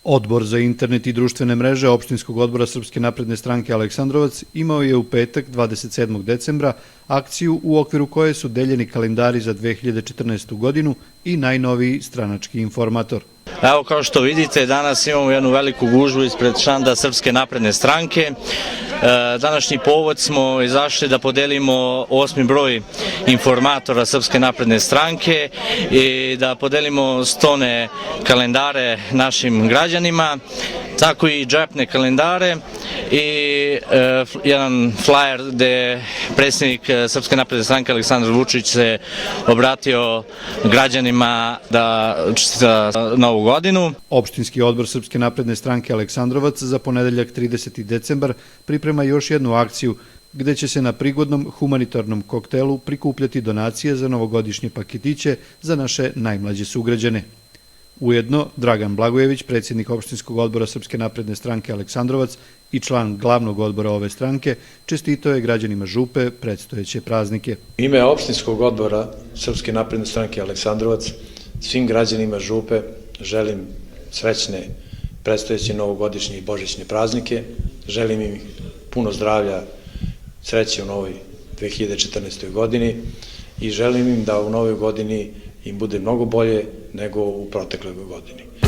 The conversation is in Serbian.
Odbor za internet i društvene mreže Opštinskog odbora Srpske napredne stranke Aleksandrovac imao je u petak 27. decembra akciju u okviru koje su deljeni kalendari za 2014. godinu i najnoviji stranački informator. Evo, kao što vidite, danas imamo jednu veliku gužvu ispred štanda Srpske napredne stranke. Današnji povod smo izašli da podelimo 8. broj informatora Srpske napredne stranke i da podelimo 100 kalendare našim građanima, tako i džepne kalendare i jedan flyer gde predsjednik Srpske napredne stranke Aleksandar Vučić se obratio građanima da čestita Novu godinu. Opštinski odbor Srpske napredne stranke Aleksandrovac za ponedeljak 30. decembar priprema još jednu akciju gde će se na prigodnom humanitarnom koktelu prikupljati donacije za novogodišnje paketiće za naše najmlađe sugrađane. Ujedno, Dragan Blagojević, predsjednik Opštinskog odbora Srpske napredne stranke Aleksandrovac i član glavnog odbora ove stranke, čestitao je građanima Župe predstojeće praznike. U ime Opštinskog odbora Srpske napredne stranke Aleksandrovac svim građanima Župe želim srećne predstojeće novogodišnje i božićne praznike. Želim im puno zdravlja, sreće u novoj 2014. godini i želim im da u novoj godini im bude mnogo bolje nego u protekloj godini.